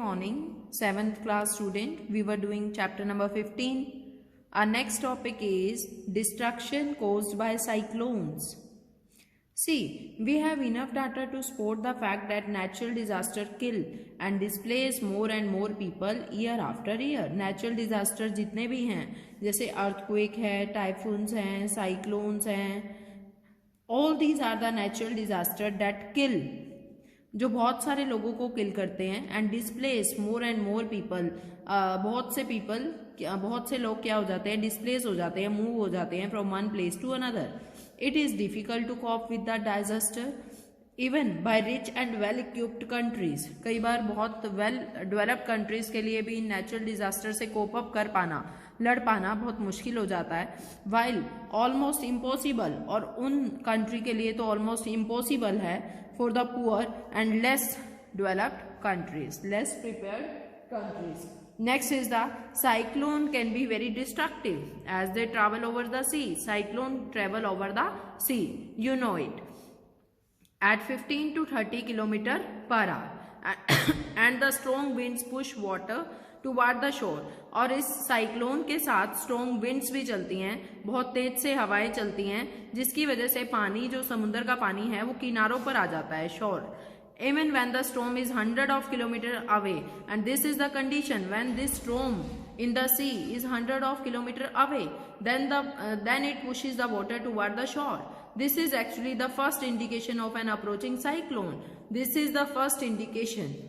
morning, 7th class student. We were doing chapter number 15. Our next topic is destruction caused by cyclones. See, we have enough data to support the fact that natural disaster kill and displace more and more people year after year. Natural disaster जितने भी हैं, जैसे earthquake है, typhoons हैं, cyclones हैं, all these are the natural disaster that kill, जो बहुत सारे लोगों को किल करते हैं, and displace more and more people, बहुत से लोग क्या हो जाते हैं, डिस्प्लेस हो जाते हैं, मूव हो जाते हैं from one place to another. It is difficult to cope with the disaster even by rich and well equipped countries. कई बार बहुत वेल डेवलप्ड कंट्रीज के लिए भी नेचुरल डिजास्टर से कोप अप कर पाना, लड़ पाना बहुत मुश्किल हो जाता है. वाइल ऑलमोस्ट इम्पॉसिबल, और उन कंट्री के लिए तो ऑलमोस्ट इम्पॉसिबल है for the poor and less developed countries, less prepared countries. Next is the cyclone can be very destructive as they travel over the sea. Cyclone travel over the sea, you know it, at 15 to 30 km per hour and the strong winds push water toward the shore. और इस cyclone के साथ strong winds भी चलती हैं, बहुत तेज से हवाएं चलती हैं, जिसकी वजह से पानी, जो समुद्र का पानी है, वो किनारों पर आ जाता है, शोर. Even when the storm is hundred of kilometers away, and this is the condition when this storm in the sea is hundred of kilometers away, then it pushes the water toward the shore. This is actually the first indication of an approaching cyclone. This is the first indication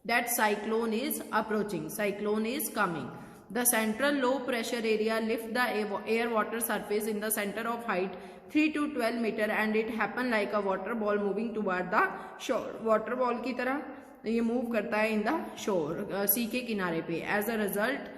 that cyclone is approaching, cyclone is coming. The central low pressure area lift the air water surface in the center of height 3 to 12 meter and it happen like a water ball moving toward the shore. water ball की तरह ये move करता है in the shore, sea के किनारे पे. As a result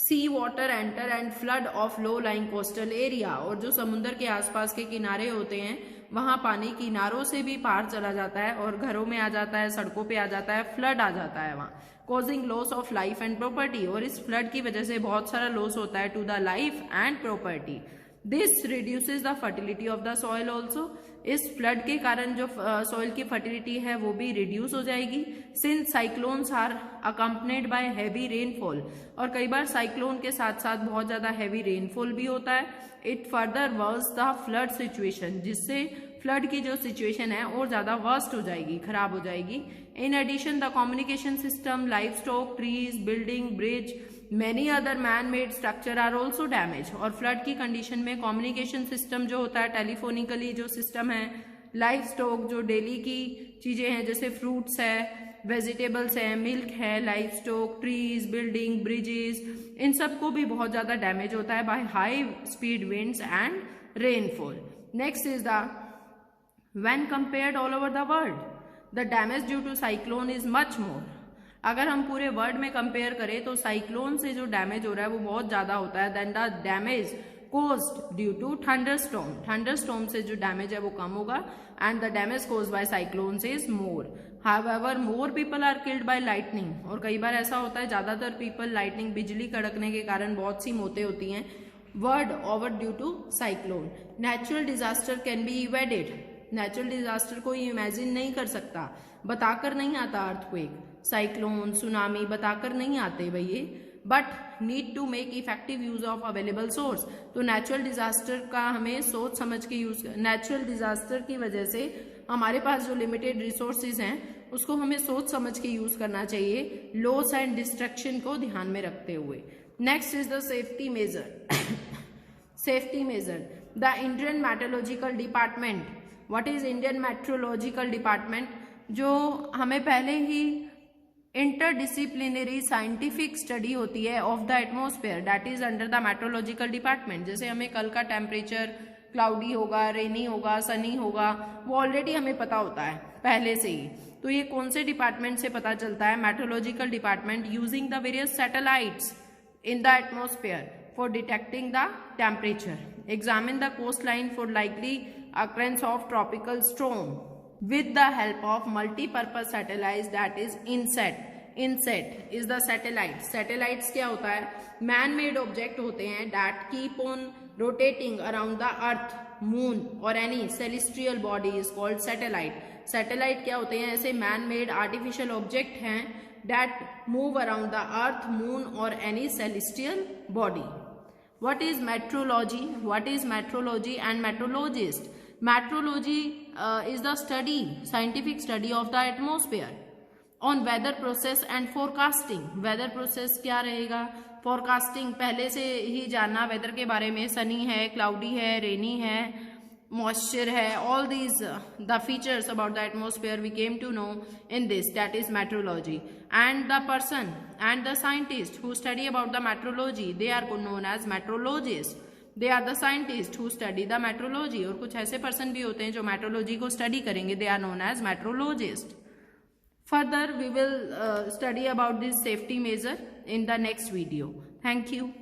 sea water enter and flood of low lying coastal area. और जो समुद्र के आसपास के किनारे होते हैं, वहां पानी किनारों से भी पार चला जाता है और घरों में आ जाता है, सड़कों पे आ जाता है, फ्लड आ जाता है वहां, causing loss of life and property. और इस फ्लड की वजह से बहुत सारा लॉस होता है to the life and property. This reduces the fertility of the soil also. इस फ्लड के कारण जो सॉइल की फर्टिलिटी है वो भी रिड्यूस हो जाएगी. Since cyclones are accompanied by heavy rainfall, और कई बार साइक्लोन के साथ साथ बहुत ज्यादा हैवी रेनफॉल भी होता है. It further worse the flood situation, जिससे फ्लड की जो सिचुएशन है और ज्यादा वर्स्ट हो जाएगी, खराब हो जाएगी. In addition the communication system, life stock, trees, building, bridge, many other man made structure are also damage. और फ्लड की कंडीशन में कम्युनिकेशन सिस्टम जो होता है, टेलीफोनिकली जो सिस्टम है, लाइफ स्टॉक जो डेली की चीजें हैं, जैसे फ्रूट्स है, वेजिटेबल्स है, मिल्क है, life stock, trees, building, bridges, इन सबको भी बहुत ज्यादा डैमेज होता है by high speed winds and rainfall. Next is the when compared all over the world, the damage due to cyclone is much more. अगर हम पूरे वर्ल्ड में कंपेयर करें तो साइक्लोन से जो डैमेज हो रहा है वो बहुत ज्यादा होता है then the damage caused due to thunderstorm. Thunderstorm से जो डैमेज है वो कम होगा and the damage caused by cyclones is more. However, more people are killed by lightning. और कई बार ऐसा होता है, ज्यादातर पीपल लाइटनिंग, बिजली कड़कने के कारण बहुत सी मौतें होती हैं world over due to cyclone. Natural disaster can be evaded. Natural disaster को इमेजिन नहीं कर सकता, बताकर नहीं आता. अर्थक्वेक, साइक्लोन, सुनामी बताकर नहीं आते भैया, but need to make effective use of available source. तो नेचुरल डिजास्टर का हमें सोच समझ के यूज, नेचुरल डिजास्टर की वजह से हमारे पास जो लिमिटेड रिसोर्सेज हैं उसको हमें सोच समझ के यूज करना चाहिए, लॉस एंड डिस्ट्रक्शन को ध्यान में रखते हुए. Next is the safety measure. Safety measure. The Indian metrological department. What is Indian metrological department? जो हमें पहले ही इंटरडिसिप्लिनरी साइंटिफिक स्टडी होती है of the atmosphere, that is under the metrological department. जैसे हमें कल का टेम्परेचर क्लाउडी होगा, रेनी होगा, सनी होगा, वो ऑलरेडी हमें पता होता है पहले से ही. तो ये कौन से डिपार्टमेंट से पता चलता है? Metrological department using the various satellites in the atmosphere for detecting the temperature. Examine the coastline for likely occurrence of tropical storm with the help of multi-purpose satellites, that is INSAT. INSAT is the satellite. Satellites क्या होता है? Man-made object होते हैं that keep on rotating around the earth, moon or any celestial body is called satellite. Satellite क्या होते हैं? ऐसे man-made artificial object हैं that move around the earth, moon or any celestial body. What is meteorology? What is meteorology and meteorologist? Meteorology is the study, scientific study of the atmosphere on weather process and forecasting. weather process क्या रहेगा? forecasting पहले से ही जानना weather के बारे में, sunny है, cloudy है, rainy है, moisture है, all these the features about the atmosphere we came to know in this, that is meteorology. And the person and the scientist who study about the meteorology, they are known as meteorologists. They are the scientists who study the meteorology. और कुछ ऐसे person भी होते हैं जो meteorology को study करेंगे, they are known as meteorologists. Further we will study about this safety measure in the next video. Thank you.